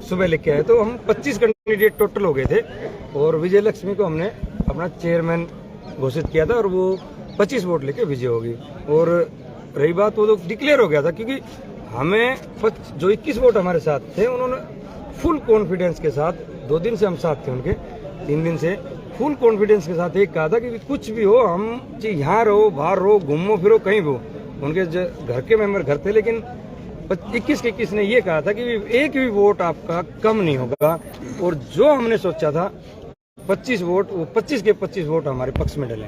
सुबह लिख के आए, तो हम 25 कैंडिडेट टोटल हो गए थे और विजय लक्ष्मी को हमने अपना चेयरमैन घोषित किया था और वो 25 वोट लेके विजय होगी। और रही बात, वो तो डिक्लेयर हो गया था क्योंकि हमें जो 21 वोट हमारे साथ थे उन्होंने फुल कॉन्फिडेंस के साथ, 2 दिन से हम साथ थे उनके, 3 दिन से फुल कॉन्फिडेंस के साथ एक कहा था कि कुछ भी हो, हम यहाँ रहो, बाहर रहो, घूमो फिरो, कहीं भी हो। उनके घर के मेंबर घर थे, लेकिन 21 के 21 ने ये कहा था कि एक भी वोट आपका कम नहीं होगा। और जो हमने सोचा था 25 वोट, वो 25 के 25 वोट हमारे पक्ष में डले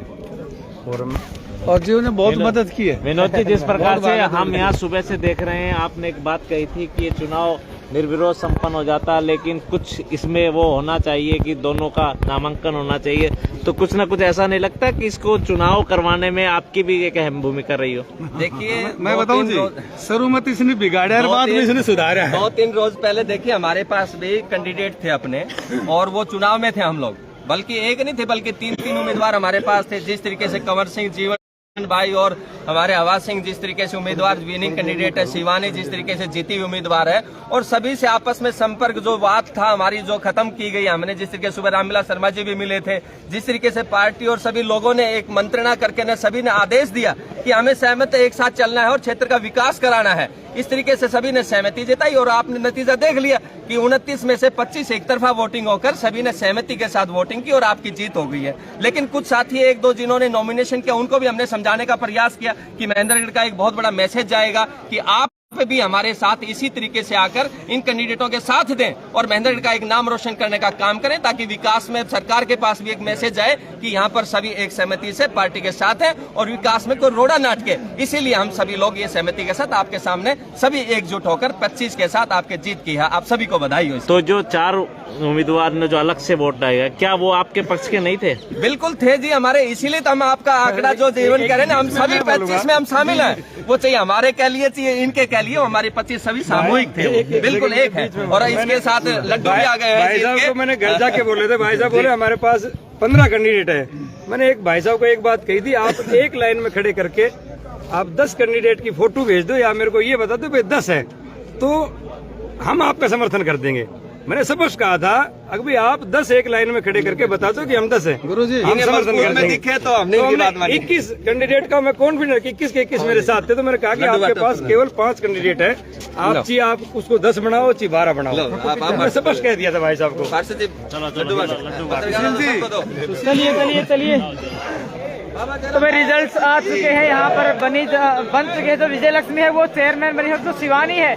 और जी उन्हें बहुत मदद की है। विनोद जी, जिस प्रकार से हम यहाँ सुबह से देख रहे हैं, आपने एक बात कही थी कि ये चुनाव निर्विरोध संपन्न हो जाता, लेकिन कुछ इसमें वो होना चाहिए कि दोनों का नामांकन होना चाहिए। तो कुछ ना कुछ ऐसा नहीं लगता कि इसको चुनाव करवाने में आपकी भी एक अहम भूमिका रही हो? देखिए, मैं बताऊं जी, शुरुआत इसने बिगाड़ा, बाद में इसने सुधारा है। 2-3 रोज पहले देखिए हमारे पास भी कैंडिडेट थे अपने, और वो चुनाव में थे हम लोग, बल्कि एक नहीं थे बल्कि 3 उम्मीदवार हमारे पास थे। जिस तरीके से कंवर सिंह, जीवन भाई और हमारे आवाज सिंह जिस तरीके से उम्मीदवार विनिंग कैंडिडेट है, शिवानी जिस तरीके से जीती हुई उम्मीदवार है, और सभी से आपस में संपर्क जो बात था हमारी जो खत्म की गई, हमने जिस तरीके से सुबह रामविलास शर्मा जी भी मिले थे, जिस तरीके से पार्टी और सभी लोगों ने एक मंत्रणा करके सभी ने आदेश दिया कि हमें सहमत एक साथ चलना है और क्षेत्र का विकास कराना है, इस तरीके से सभी ने सहमति जताई। और आपने नतीजा देख लिया कि 29 में से 25 एक तरफा वोटिंग होकर सभी ने सहमति के साथ वोटिंग की और आपकी जीत हो गई है। लेकिन कुछ साथी 1-2 जिन्होंने नॉमिनेशन किया, उनको भी हमने समझाने का प्रयास किया कि महेंद्रगढ़ का एक बहुत बड़ा मैसेज जाएगा कि आप भी हमारे साथ इसी तरीके से आकर इन कैंडिडेटों के साथ दें और महेंद्रगढ़ का एक नाम रोशन करने का काम करें, ताकि विकास में सरकार के पास भी एक मैसेज आए कि यहाँ पर सभी एक सहमति से पार्टी के साथ हैं और विकास में कोई रोड़ा ना अटके। इसीलिए हम सभी लोग ये सहमति के साथ आपके सामने सभी एकजुट होकर 25 के साथ आपके जीत की है। आप सभी को बधाई हो। तो जो 4 उम्मीदवार ने जो अलग से वोट डालेगा, क्या वो आपके पक्ष के नहीं थे? बिल्कुल थे जी, हमारे, इसीलिए तो हम आपका आंकड़ा जो जीवन कह रहे हैं, हम सभी 25 में हम शामिल हैं। वो चाहिए हमारे कह लिए, चाहिए इनके कह लिए, हमारे 25 सभी सामूहिक थे, बिल्कुल एक है। और इसके साथ लड्डू भी आ गए हैं। भाई साहब को मैंने घर जाके बोले थे, भाई साहब बोले हमारे पास 15 कैंडिडेट है। मैंने एक भाई साहब को एक बात कही थी, आप एक लाइन में खड़े करके आप 10 कैंडिडेट की फोटो भेज दो या मेरे को ये बता दो भाई 10 है तो हम आपका समर्थन कर देंगे। मैंने सबको कहा था अगर आप 10 एक लाइन में खड़े करके बता दो कि हम 10 हैं, गुरुजी हम समर्थन कर देंगे। दिखे तो हमने 21 कैंडिडेट का मैं कॉन्फिडेंट, 21 के 21 मेरे साथ थे, तो मैंने कहा कि आपके पास केवल 5 कैंडिडेट है, आप चाहिए आप उसको 10 बनाओ, चाहिए 12 बनाओ। मैं स्पष्ट कह दिया था भाई साहब को। चलिए तो भाई रिजल्ट्स आ चुके हैं, यहाँ पर बन चुके हैं। जो विजय लक्ष्मी है वो चेयरमैन बनी है, जो शिवानी है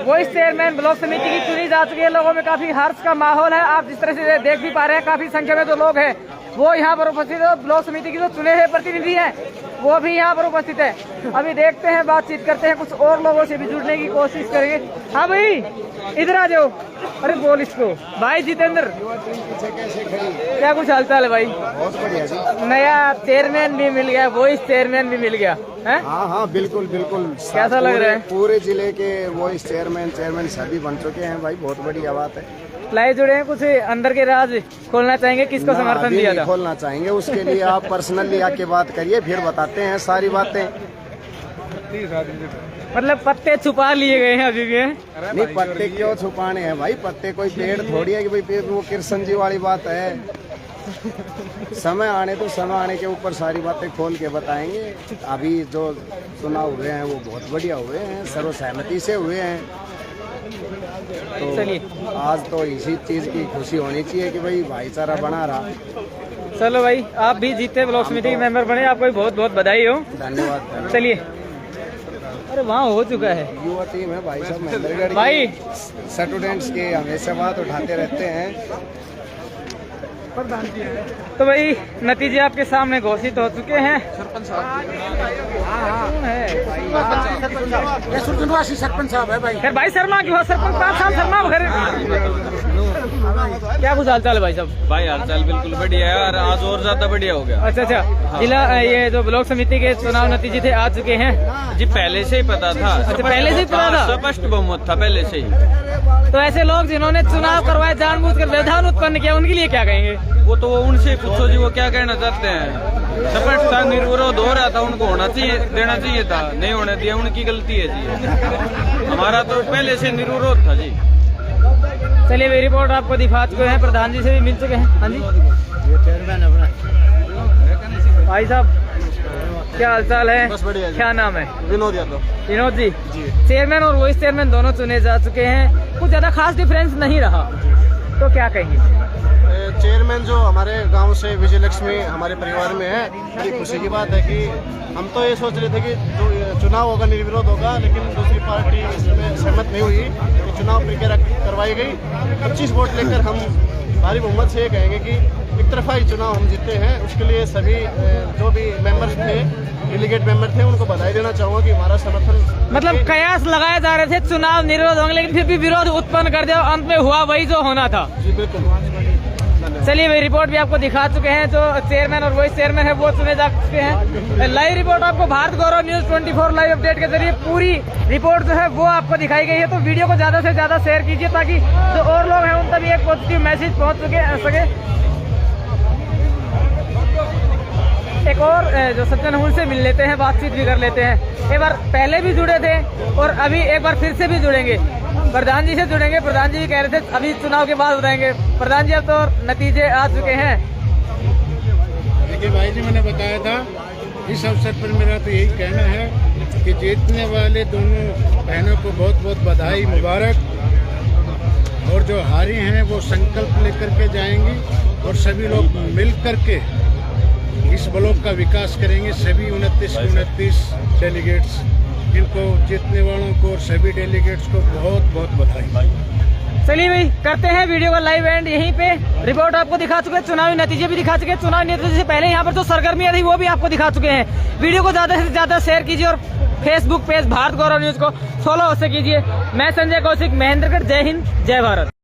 वो इस चेयरमैन ब्लॉक समिति की चुनी जा चुकी है। लोगों में काफी हर्ष का माहौल है, आप जिस तरह से देख भी पा रहे हैं, काफी संख्या में जो लोग हैं वो यहाँ पर उपस्थित है। ब्लॉक समिति की जो चुने हुए प्रतिनिधि हैं वो भी यहाँ पर उपस्थित है। अभी देखते हैं, बातचीत करते हैं, कुछ और लोगों से भी जुड़ने की कोशिश करेंगे। हाँ भाई इधर आ जाओ, अरे बोल इसको। भाई जितेंद्र, क्या कुछ हालचाल है भाई? बहुत बढ़िया जी। नया चेयरमैन भी मिल गया, वॉइस चेयरमैन भी मिल गया है? हाँ बिल्कुल बिल्कुल। कैसा लग रहा है? पूरे जिले के वॉइस चेयरमैन सभी बन चुके हैं भाई, बहुत बढ़िया बात है। लाए जुड़े हैं, कुछ अंदर के राज खोलना चाहेंगे, किसको समर्थन दिया था? खोलना चाहेंगे, उसके लिए आप पर्सनली आके बात करिए, फिर बताते हैं सारी बातें। मतलब पत्ते छुपा लिए गए हैं अभी भी? नहीं, पत्ते क्यों छुपाने हैं भाई, पत्ते कोई पेड़ थोड़ी है कि भाई पेड़, वो कृष्ण जी वाली बात है। समय आने के ऊपर सारी बातें खोल के बताएंगे। अभी जो चुनाव हुए हैं वो बहुत बढ़िया हुए हैं, सर्वसहमति से हुए हैं। तो चलिए, आज तो इसी चीज की खुशी होनी चाहिए कि भाई भाईचारा बना रहा। चलो भाई, आप भी जीते, ब्लॉक समिति के मेंबर बने, आपको भी बहुत बहुत बधाई हो। धन्यवाद। चलिए, अरे वहाँ हो चुका है, युवा टीम है भाई साहब महेंद्रगढ़ भाई स्टूडेंट्स के हमेशा बात उठाते रहते हैं। तो भाई नतीजे आपके सामने घोषित हो चुके हैं। सरपंच साहब है भाई। फिर भाई शर्मा क्यों? सरपंच 5 साल शर्मा क्या कुछ हालचाल है भाई साहब? भाई हालचाल बिल्कुल बढ़िया है और आज और ज्यादा बढ़िया हो गया। अच्छा, जिला ये जो ब्लॉक समिति के चुनाव नतीजे थे आ चुके हैं जी, पहले से ही पता था। अच्छा, पहले से ही पता था? स्पष्ट बहुमत था पहले से ही। तो ऐसे लोग जिन्होंने चुनाव करवाए, जानबूझकर व्यवधान उत्पन्न किया, उनके लिए क्या कहेंगे? वो तो उनसे पूछो जी, वो क्या कहना चाहते हैं। स्पष्ट था, निर्विरोध हो रहा था, उनको होना चाहिए, देना चाहिए था, नहीं होने दिया, उनकी गलती है जी। हमारा तो पहले से निर्विरोध था जी। चलिए मेरी रिपोर्ट आपको दिखा चुके हैं, प्रधान जी से भी मिल चुके हैं। हाँ जी, ये चेयरमैन अपना भाई साहब क्या हालचाल है? बस बढ़िया जी। क्या नाम है? विनोद यादव। विनोद जी, चेयरमैन और वाइस चेयरमैन दोनों चुने जा चुके हैं, कुछ ज्यादा खास डिफरेंस नहीं रहा, तो क्या कहेंगे? चेयरमैन जो हमारे गांव से विजय लक्ष्मी हमारे परिवार में है, बड़ी खुशी की बात है कि हम तो ये सोच रहे थे कि जो चुनाव होगा निर्विरोध होगा, लेकिन दूसरी पार्टी इसमें सहमत नहीं हुई कि चुनाव प्रक्रिया करवाई गई। 25 वोट लेकर हम भारी बहुमत से ये कहेंगे कि एक तरफा ही चुनाव हम जीते हैं। उसके लिए सभी जो भी मेंबर्स थे, डेलीगेट मेंबर थे, उनको बधाई देना चाहूँगा कि हमारा समर्थन, मतलब कयास लगाए जा रहे थे चुनाव निर्विरोध होंगे, लेकिन फिर भी विरोध उत्पन्न कर दिया, अंत में हुआ वही जो होना था। जी बिल्कुल। चलिए मेरी रिपोर्ट भी आपको दिखा चुके हैं, जो चेयरमैन और वाइस चेयरमैन है वो चुने जा चुके हैं। लाइव रिपोर्ट आपको भारत गौरव न्यूज 24 लाइव अपडेट के जरिए पूरी रिपोर्ट जो है वो आपको दिखाई गई है। तो वीडियो को ज्यादा से ज्यादा शेयर कीजिए ताकि जो और लोग हैं उन तक भी एक पॉजिटिव मैसेज पहुंच सके। एक और जो सज्जन है उनसे मिल लेते हैं, बातचीत भी कर लेते हैं। एक बार पहले भी जुड़े थे और अभी एक बार फिर से भी जुड़ेंगे, प्रधान जी से जुड़ेंगे। प्रधान जी भी कह रहे थे अभी चुनाव के बाद बताएंगे। प्रधान जी अब तो नतीजे आ चुके हैं। देखिए भाई जी, मैंने बताया था, इस अवसर पर मेरा तो यही कहना है कि जीतने वाले दोनों बहनों को बहुत बहुत बधाई, मुबारक। और जो हारी हैं वो संकल्प लेकर के जाएंगी और सभी लोग मिल करके इस ब्लॉक का विकास करेंगे। सभी 29 डेलीगेट्स, इनको जीतने वालों को और सभी डेलीगेट्स को बहुत बहुत बधाई। चलिए भाई करते हैं वीडियो का लाइव एंड यहीं पे। रिपोर्ट आपको दिखा चुके हैं, चुनावी नतीजे भी दिखा चुके हैं, चुनावी नतीजे से पहले यहाँ पर जो सरगर्मियां थी वो भी आपको दिखा चुके हैं। वीडियो को ज्यादा से ज्यादा शेयर कीजिए और फेसबुक पेज भारत गौरव न्यूज को फॉलो अवश्य कीजिए। मैं संजय कौशिक, महेंद्रगढ़। जय हिंद, जय भारत।